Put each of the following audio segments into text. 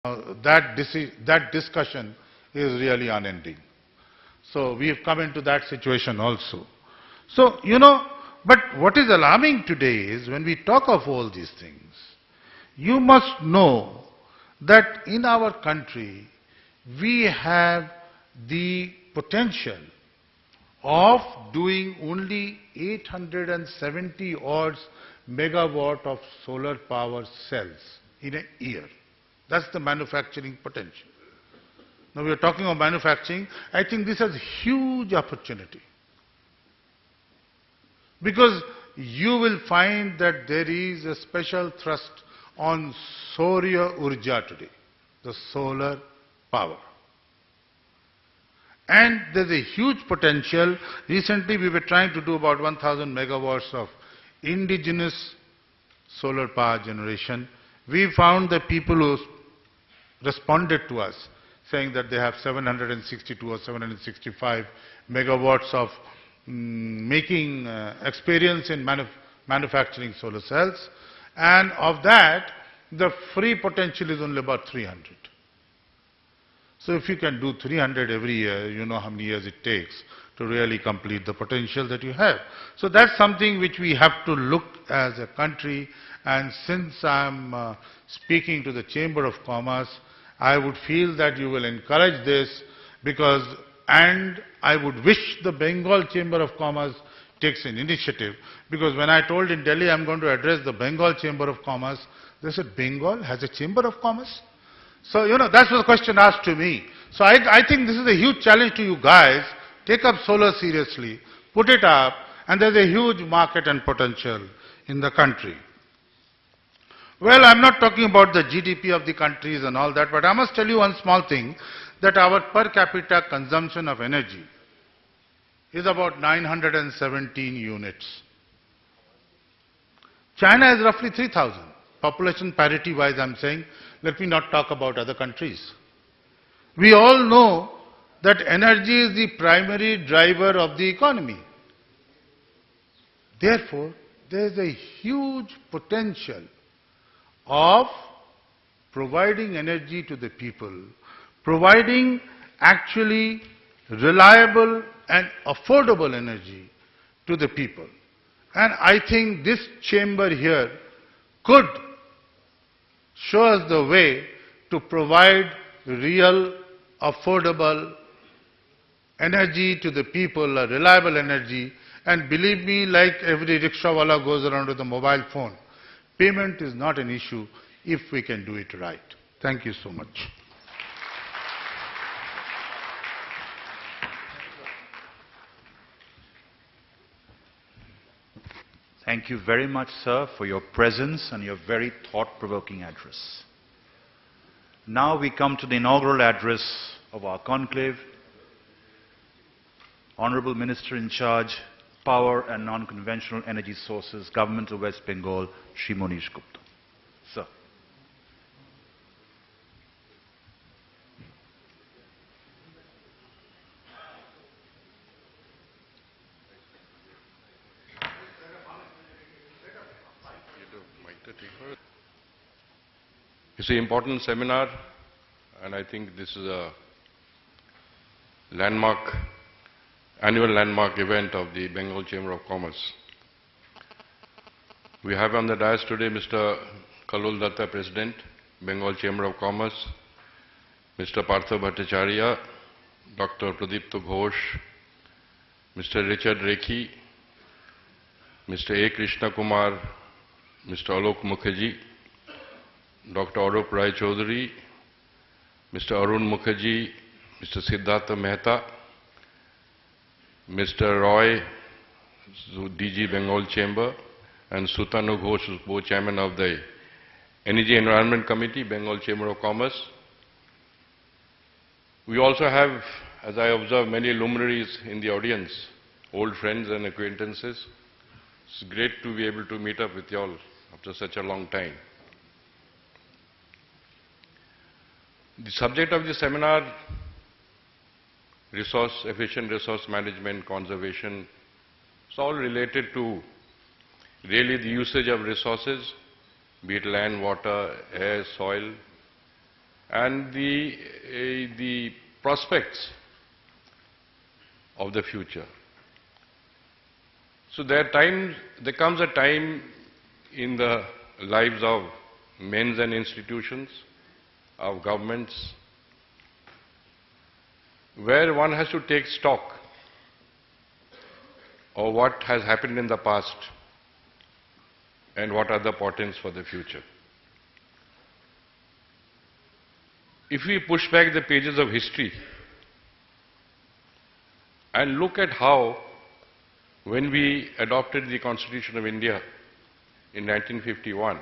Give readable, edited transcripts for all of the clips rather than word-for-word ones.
that discussion is really unending. So we have come into that situation also. So, but what is alarming today is when we talk of all these things, you must know that in our country, we have the potential of doing only 870 odd megawatt of solar power cells in a year. That's the manufacturing potential. Now we are talking of manufacturing. I think this has huge opportunity. Because you will find that there is a special thrust on Surya Urja today, the solar power. And there's a huge potential. Recently we were trying to do about 1,000 megawatts of indigenous solar power generation. We found that people who responded to us saying that they have 762 or 765 megawatts of making experience in manufacturing solar cells, and of that the free potential is only about 300. So if you can do 300 every year, you know how many years it takes to really complete the potential that you have. So that's something which we have to look as a country, and since I'm speaking to the Chamber of Commerce, I would feel that you will encourage this, because, and I would wish the Bengal Chamber of Commerce takes an initiative, because when I told in Delhi I'm going to address the Bengal Chamber of Commerce, they said, Bengal has a Chamber of Commerce? So, that's the question asked to me. So I think this is a huge challenge to you guys. Take up solar seriously, put it up, and there's a huge market and potential in the country. Well, I'm not talking about the GDP of the countries and all that, but I must tell you one small thing, that our per capita consumption of energy is about 917 units. China is roughly 3,000. Population parity wise, I'm saying, let me not talk about other countries. We all know that energy is the primary driver of the economy. Therefore, there is a huge potential of providing energy to the people, providing actually reliable and affordable energy to the people. And I think this chamber here could show us the way to provide real, affordable energy to the people, a reliable energy. And believe me, like every rickshawala goes around with a mobile phone, payment is not an issue if we can do it right. Thank you so much. Thank you very much, sir, for your presence and your very thought-provoking address. Now we come to the inaugural address of our conclave. Honorable Minister in Charge, Power and Non-Conventional Energy Sources, Government of West Bengal, Shri Monish Gupta. Sir. It's an important seminar, and I think this is a annual landmark event of the Bengal Chamber of Commerce. We have on the dais today Mr. Kallol Datta, President, Bengal Chamber of Commerce, Mr. Partha Bhattacharya, Dr. Pradipta Ghosh, Mr. Richard Rekhi, Mr. A. Krishna Kumar, Mr. Alok Mukherjee, Dr. Arup Rai Chaudhary, Mr. Arun Mukherjee, Mr. Siddhartha Mehta, Mr. Roy, DG Bengal Chamber, and Sutanu Ghosh, both chairman of the Energy Environment Committee, Bengal Chamber of Commerce. We also have, as I observe, many luminaries in the audience, old friends and acquaintances. It's great to be able to meet up with you all after such a long time. The subject of the seminar, efficient resource management, conservation, it's all related to really the usage of resources, be it land, water, air, soil, and the prospects of the future. So there comes a time in the lives of men and institutions, of governments, where one has to take stock of what has happened in the past and what are the portents for the future. If we push back the pages of history and look at how, when we adopted the Constitution of India in 1951,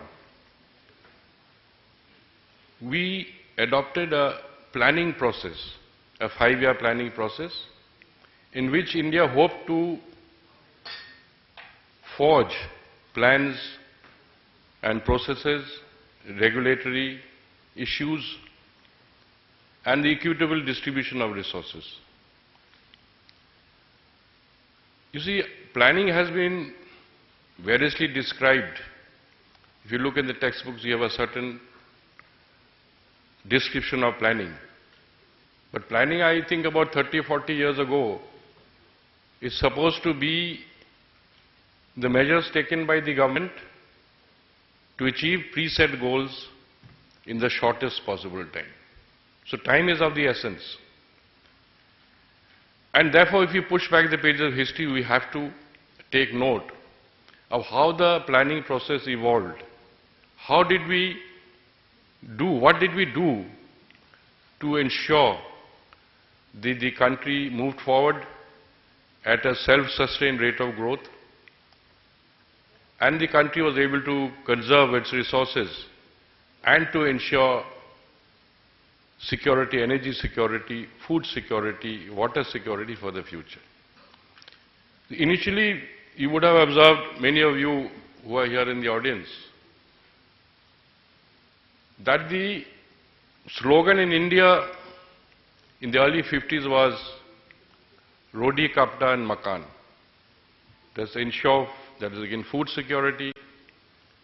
we adopted a planning process, a 5-year planning process, in which India hoped to forge plans and processes, regulatory issues, and the equitable distribution of resources. You see, planning has been variously described. If you look in the textbooks, you have a certain description of planning. But planning, I think about 30, 40 years ago, is supposed to be the measures taken by the government to achieve preset goals in the shortest possible time. So time is of the essence. And therefore, if you push back the pages of history, we have to take note of how the planning process evolved. How did we do, what did we do to ensure that the country moved forward at a self-sustained rate of growth, and the country was able to conserve its resources and to ensure security, energy security, food security, water security for the future. Initially, you would have observed, many of you who are here in the audience, that the slogan in India in the early 50s was Roti, Kapda and Makan. That's ensure, that is again food security,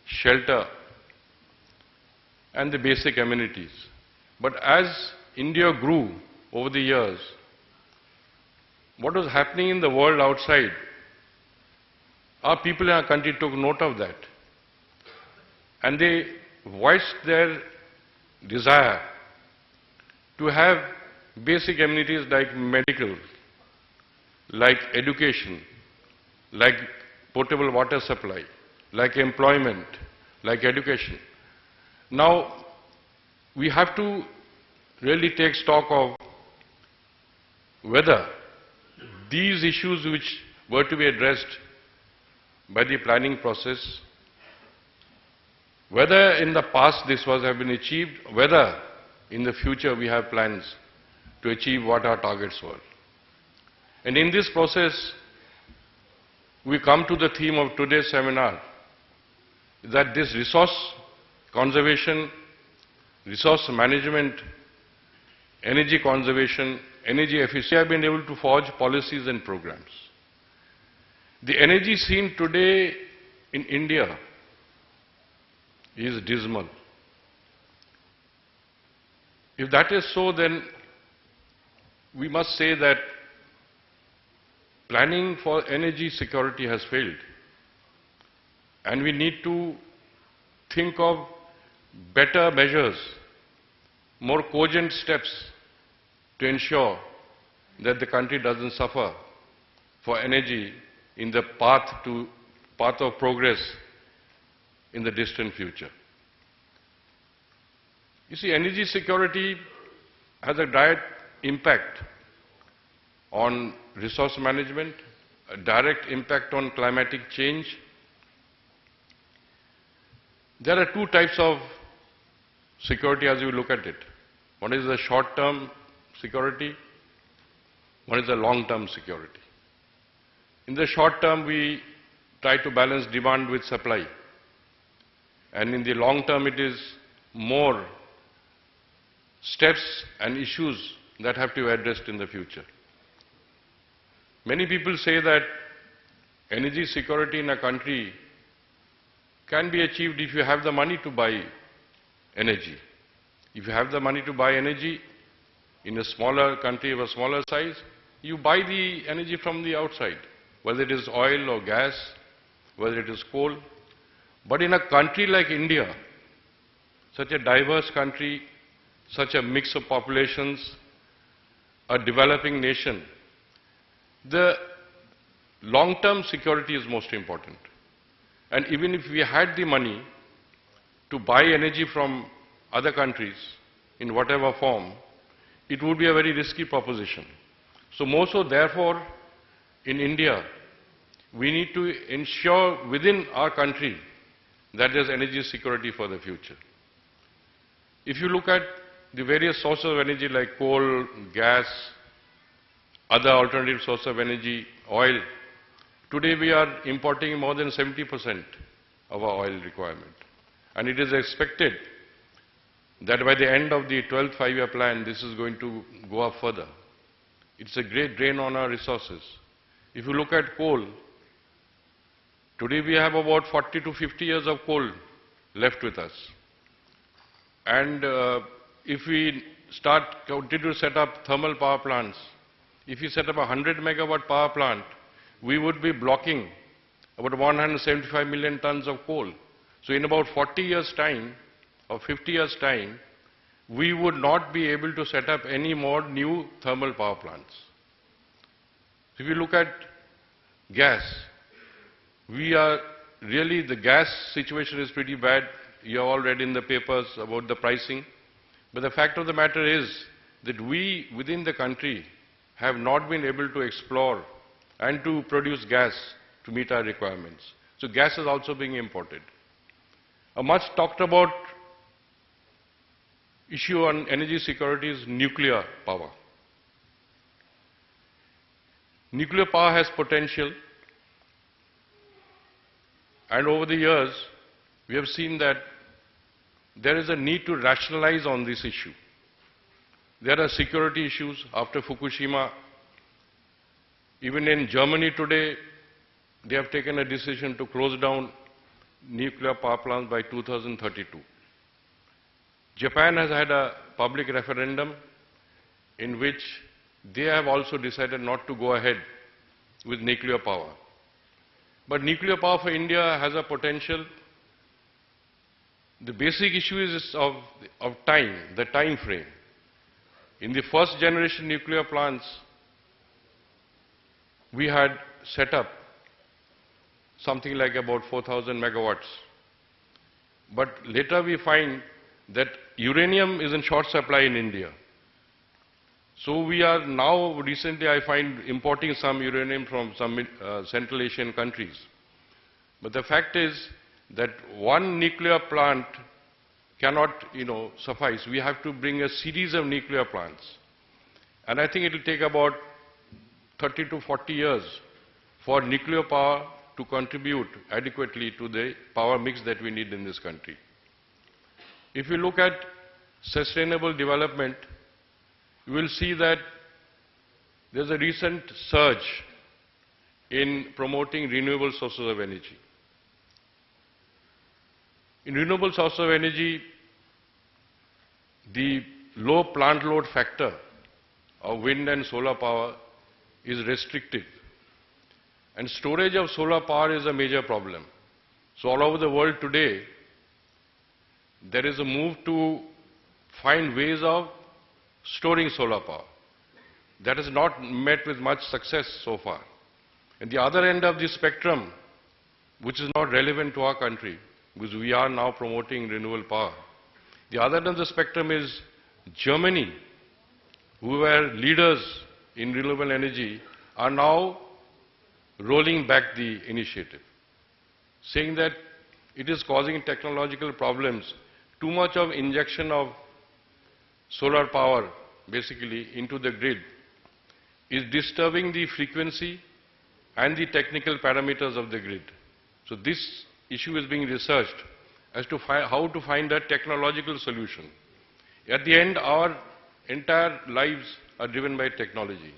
shelter and the basic amenities. But as India grew over the years, what was happening in the world outside, our people in our country took note of that. And they voiced their desire to have basic amenities like medical, like education, like potable water supply, like employment, like education. Now, we have to really take stock of whether these issues which were to be addressed by the planning process, whether in the past this was have been achieved, whether in the future we have plans to achieve what our targets were. And in this process, we come to the theme of today's seminar, that this resource conservation, resource management, energy conservation, energy efficiency have been able to forge policies and programs. The energy scene today in India is dismal. If that is so, then we must say that planning for energy security has failed. And we need to think of better measures, more cogent steps to ensure that the country doesn't suffer for energy in the path of progress in the distant future. You see, energy security has a direct impact on resource management, a direct impact on climatic change. There are two types of security as you look at it. One is the short-term security, one is the long-term security. In the short term, we try to balance demand with supply. And in the long term, it is more steps and issues that have to be addressed in the future. Many people say that energy security in a country can be achieved if you have the money to buy energy. If you have the money to buy energy in a smaller country of a smaller size, you buy the energy from the outside, whether it is oil or gas, whether it is coal. But in a country like India, such a diverse country, such a mix of populations, a developing nation, the long-term security is most important. And even if we had the money to buy energy from other countries in whatever form, it would be a very risky proposition. So more so, therefore, in India, we need to ensure within our country that there's energy security for the future. If you look at the various sources of energy like coal, gas, other alternative sources of energy, oil, today we are importing more than 70% of our oil requirement. And it is expected that by the end of the 12th five-year plan, this is going to go up further. It's a great drain on our resources. If you look at coal, today we have about 40 to 50 years of coal left with us. And if we continue to set up thermal power plants, if we set up a 100 megawatt power plant, we would be blocking about 175 million tons of coal. So in about 40 years' time, or 50 years' time, we would not be able to set up any more new thermal power plants. If you look at gas, the gas situation is pretty bad. You have all read in the papers about the pricing. But the fact of the matter is that we, within the country, have not been able to explore and to produce gas to meet our requirements. So gas is also being imported. A much talked about issue on energy security is nuclear power. Nuclear power has potential, and over the years we have seen that there is a need to rationalize on this issue. There are security issues after Fukushima. Even in Germany today, they have taken a decision to close down nuclear power plants by 2032. Japan has had a public referendum in which they have also decided not to go ahead with nuclear power. But nuclear power for India has a potential. The basic issue is of time, the time frame. In the first generation nuclear plants, we had set up something like about 4,000 megawatts. But later we find that uranium is in short supply in India. So we are now, recently I find, importing some uranium from some Central Asian countries. But the fact is that one nuclear plant cannot, suffice. We have to bring a series of nuclear plants. And I think it will take about 30 to 40 years for nuclear power to contribute adequately to the power mix that we need in this country. If you look at sustainable development, you will see that there's a recent surge in promoting renewable sources of energy. In renewable sources of energy, the low plant load factor of wind and solar power is restrictive. And storage of solar power is a major problem. So all over the world today, there is a move to find ways of storing solar power. That has not met with much success so far. And the other end of the spectrum, which is not relevant to our country, because we are now promoting renewable power. The other end of the spectrum is Germany, who were leaders in renewable energy, are now rolling back the initiative, saying that it is causing technological problems. Too much of injection of solar power, basically, into the grid is disturbing the frequency and the technical parameters of the grid. So this issue is being researched as to how to find a technological solution. At the end, our entire lives are driven by technology,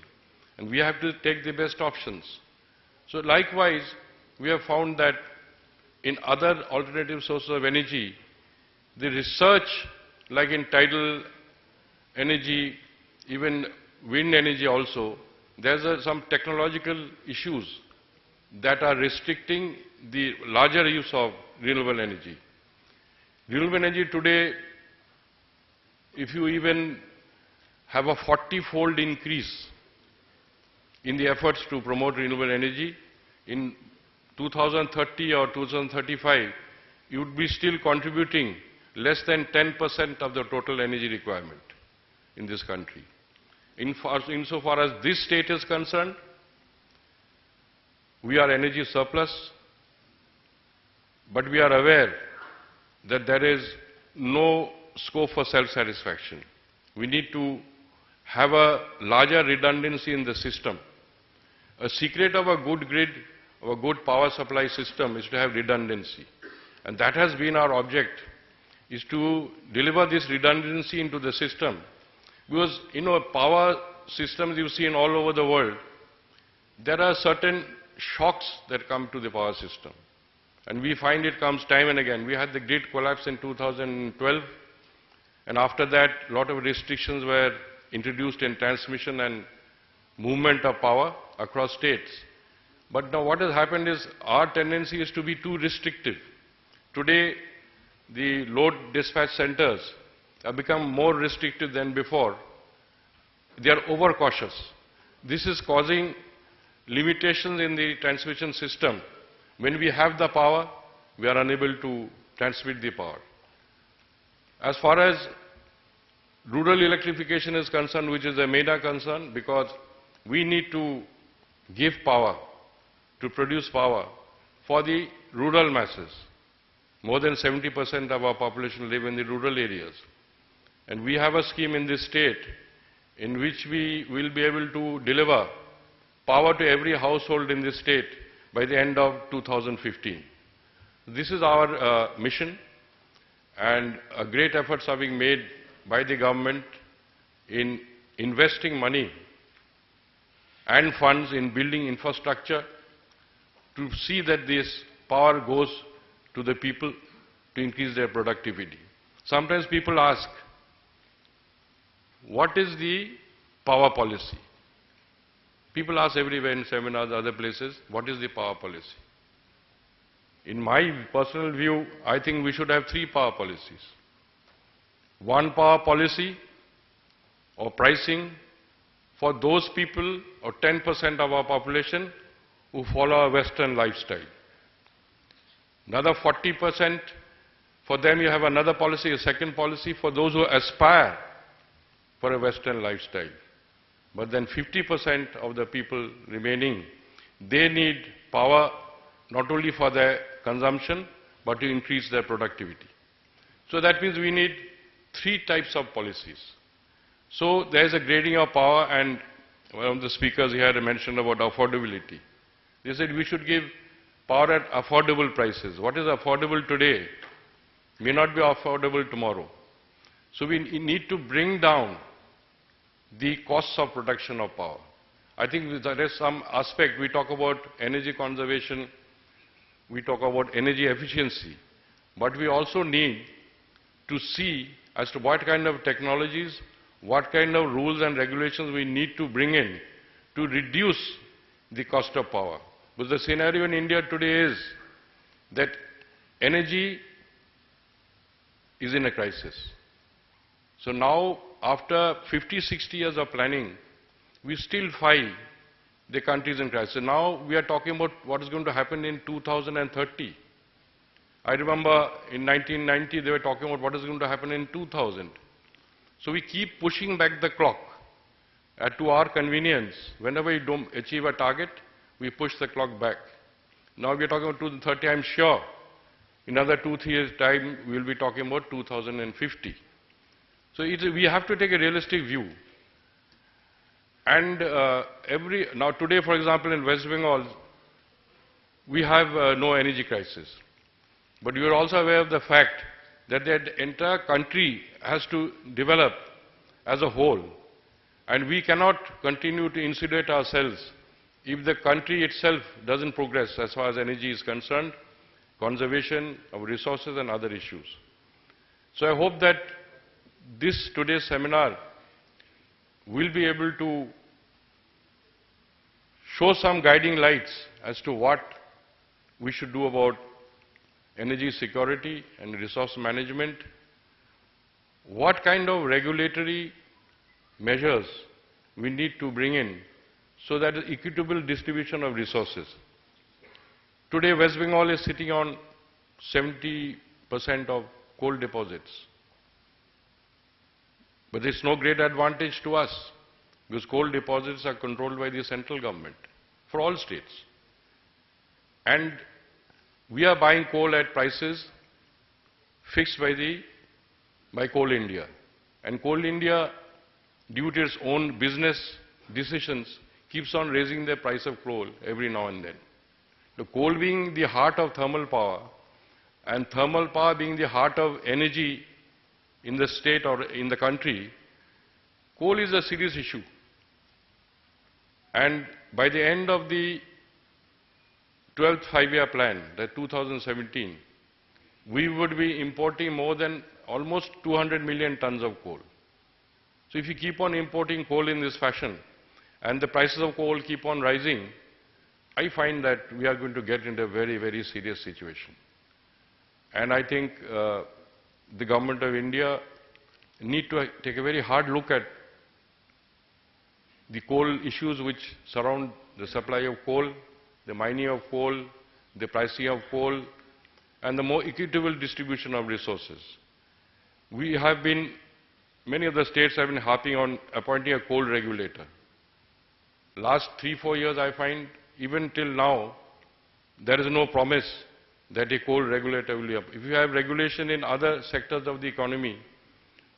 and we have to take the best options. So likewise, we have found that in other alternative sources of energy, the research like in tidal energy, even wind energy also, there's some technological issues that are restricting the larger use of renewable energy. Renewable energy today, if you even have a 40-fold increase in the efforts to promote renewable energy, in 2030 or 2035, you would be still contributing less than 10% of the total energy requirement in this country. Insofar as this state is concerned, we are energy surplus, but we are aware that there is no scope for self-satisfaction. We need to have a larger redundancy in the system. A secret of a good grid, of a good power supply system is to have redundancy. And that has been our object, is to deliver this redundancy into the system. Because, power systems you see in all over the world, there are certain shocks that come to the power system. And we find it comes time and again. We had the grid collapse in 2012, and after that, a lot of restrictions were introduced in transmission and movement of power across states. But now what has happened is our tendency is to be too restrictive. Today, the load dispatch centers have become more restrictive than before. They are overcautious. This is causing limitations in the transmission system. When we have the power, we are unable to transmit the power. As far as rural electrification is concerned, which is a major concern, because we need to give power, to produce power for the rural masses. More than 70% of our population live in the rural areas. And we have a scheme in this state in which we will be able to deliver power to every household in this state by the end of 2015. This is our mission, and great efforts are being made by the government in investing money and funds in building infrastructure to see that this power goes to the people to increase their productivity. Sometimes people ask, what is the power policy? People ask everywhere in seminars, other places, what is the power policy? In my personal view, I think we should have three power policies. One power policy or pricing for those people or 10% of our population who follow a Western lifestyle. Another 40%, for them you have another policy, a second policy for those who aspire for a Western lifestyle. But then 50% of the people remaining, they need power not only for their consumption, but to increase their productivity. So that means we need three types of policies. So there is a grading of power, and one of the speakers here mentioned about affordability. They said we should give power at affordable prices. What is affordable today may not be affordable tomorrow. So we need to bring down the costs of production of power. I think there is some aspect, we talk about energy conservation, we talk about energy efficiency, but we also need to see as to what kind of technologies, what kind of rules and regulations we need to bring in to reduce the cost of power. Because the scenario in India today is that energy is in a crisis. So now, after 50, 60 years of planning, we still find the country is in crisis. Now we are talking about what is going to happen in 2030. I remember in 1990 they were talking about what is going to happen in 2000. So we keep pushing back the clock to our convenience. Whenever we don't achieve a target, we push the clock back. Now we are talking about 2030, I'm sure. In another 2-3 years' time, we will be talking about 2050. So we have to take a realistic view. And now today, for example, in West Bengal, we have no energy crisis. But you are also aware of the fact that the entire country has to develop as a whole. And we cannot continue to insulate ourselves if the country itself doesn't progress as far as energy is concerned, conservation of resources and other issues. So I hope that this today's seminar will be able to show some guiding lights as to what we should do about energy security and resource management, what kind of regulatory measures we need to bring in so that equitable distribution of resources. Today, West Bengal is sitting on 70% of coal deposits. But it's no great advantage to us because coal deposits are controlled by the central government for all states. And we are buying coal at prices fixed by Coal India. And Coal India, due to its own business decisions, keeps on raising the price of coal every now and then. The coal being the heart of thermal power, and thermal power being the heart of energy in the state or in the country, coal is a serious issue. And by the end of the 12th five-year plan, that 2017, we would be importing more than almost 200 million tons of coal. So if you keep on importing coal in this fashion, and the prices of coal keep on rising, I find that we are going to get into a very, very serious situation. And I think the government of India need to take a very hard look at the coal issues which surround the supply of coal, the mining of coal, the pricing of coal, and the more equitable distribution of resources. Many of the states have been harping on appointing a coal regulator. Last 3-4 years, I find, even till now, there is no promise that a coal regulator will be up. If you have regulation in other sectors of the economy,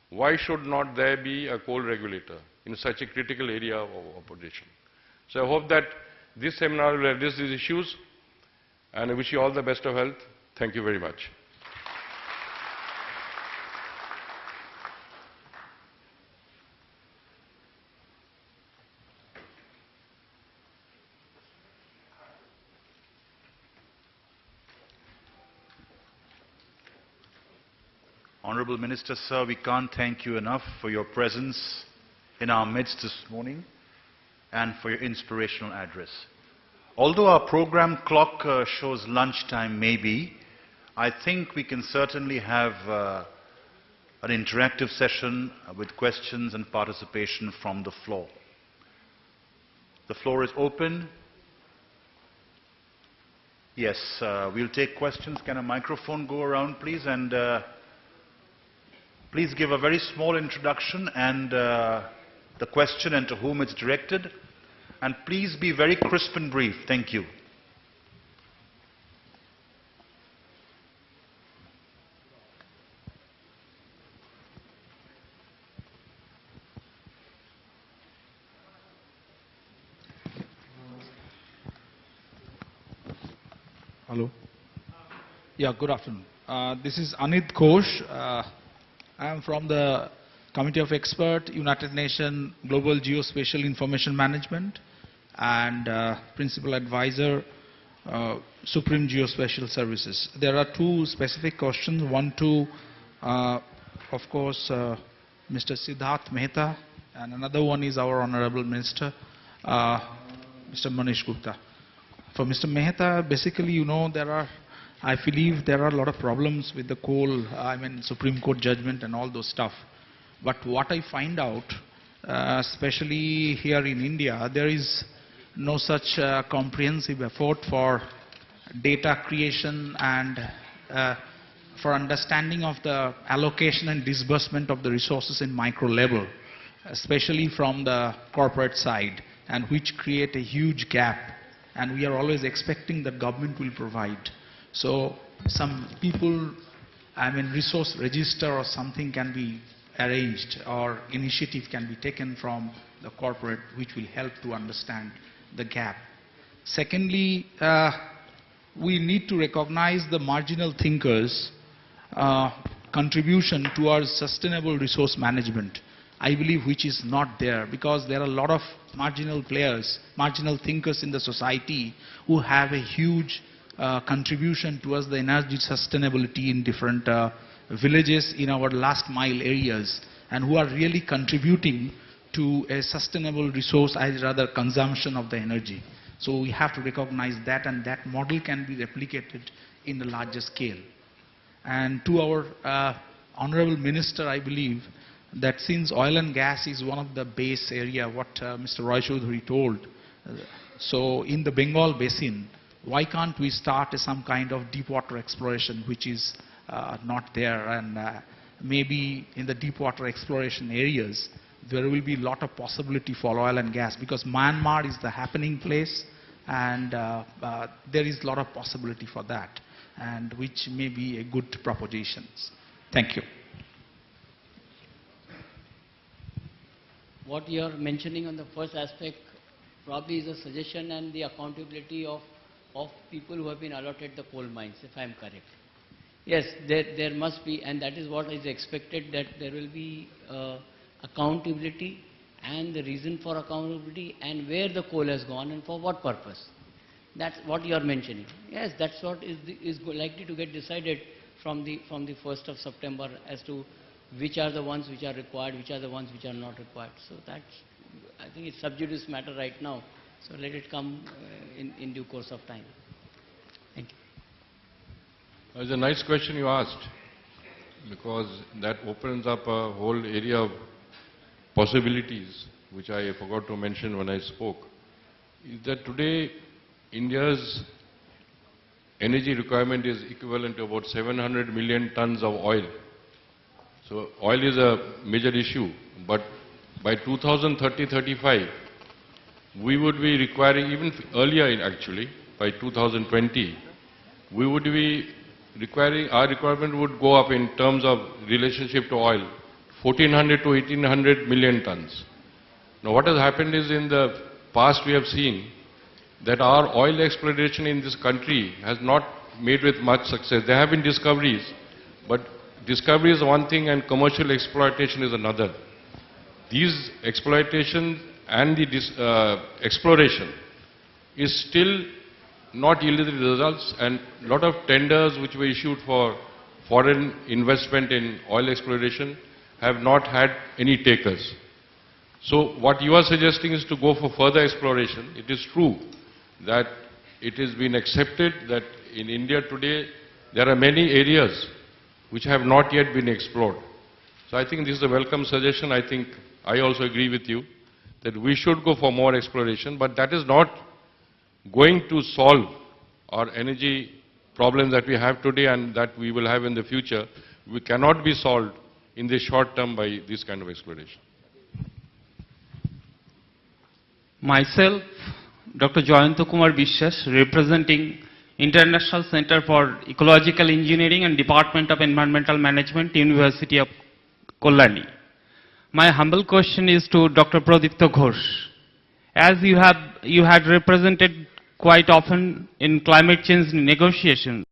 why should not there be a coal regulator in such a critical area of operation? So I hope that this seminar will address these issues, and I wish you all the best of health. Thank you very much. Honorable Minister, sir, we can't thank you enough for your presence in our midst this morning and for your inspirational address. Although our program clock shows lunchtime maybe, I think we can certainly have an interactive session with questions and participation from the floor. The floor is open. Yes, we'll take questions. Can a microphone go around, please? And please give a very small introduction and the question and to whom it's directed. And please be very crisp and brief. Thank you. Hello. Yeah, good afternoon. This is Anit Ghosh. I am from the Committee of Experts, United Nations Global Geospatial Information Management, and Principal Advisor, Supreme Geospatial Services. There are two specific questions. One to, of course, Mr. Siddharth Mehta, and another one is our Honorable Minister, Mr. Manish Gupta. For Mr. Mehta, basically, you know, I believe there are a lot of problems with the coal, Supreme Court judgment and all those stuff. But what I find out, especially here in India, there is no such comprehensive effort for data creation and for understanding of the allocation and disbursement of the resources in micro level, especially from the corporate side, and which create a huge gap. And we are always expecting that government will provide. So some people, resource register or something can be arranged, or initiative can be taken from the corporate, which will help to understand the gap. Secondly, we need to recognize the marginal thinkers' contribution towards sustainable resource management. I believe which is not there, because there are a lot of marginal players, marginal thinkers in the society who have a huge contribution towards the energy sustainability in different villages in our last mile areas. and who are really contributing to a sustainable resource, as rather consumption of the energy. So we have to recognize that, and that model can be replicated in a larger scale. And to our Honorable Minister, I believe that since oil and gas is one of the base area, what Mr. Roy Choudhury told, so in the Bengal Basin, why can't we start some kind of deep water exploration which is not there, and maybe in the deep water exploration areas there will be a lot of possibility for oil and gas, because Myanmar is the happening place, and there is a lot of possibility for that, and which may be a good propositions. Thank you. What you are mentioning on the first aspect probably is a suggestion and the accountability of people who have been allotted the coal mines, if I am correct. Yes, there must be, and that is what is expected, that there will be accountability and the reason for accountability and where the coal has gone and for what purpose. That's what you are mentioning. Yes, that's what is likely to get decided from the 1st of September as to which are the ones which are required, which are the ones which are not required. So that's, I think it's sub judice matter right now. So let it come in due course of time. Thank you. It's a nice question you asked, because that opens up a whole area of possibilities, which I forgot to mention when I spoke. Is that today India's energy requirement is equivalent to about 700 million tons of oil. So oil is a major issue, but by 2030-35, we would be requiring, even earlier actually, by 2020, we would be requiring, our requirement would go up in terms of relationship to oil, 1400 to 1800 million tons. Now what has happened is, in the past we have seen that our oil exploration in this country has not made with much success. There have been discoveries, but discovery is one thing and commercial exploitation is another. These exploitation and the exploration is still not yielded the results, and a lot of tenders which were issued for foreign investment in oil exploration have not had any takers. So what you are suggesting is to go for further exploration. It is true that it has been accepted that in India today there are many areas which have not yet been explored. So I think this is a welcome suggestion. I think I also agree with you that we should go for more exploration, but that is not going to solve our energy problems that we have today and that we will have in the future. We cannot be solved in the short term by this kind of exploration. Myself, Dr. Jayanta Kumar Bishwas, representing International Center for Ecological Engineering and Department of Environmental Management, University of Kolkata. My humble question is to Dr. Pradipta Ghosh. As you had represented quite often in climate change negotiations,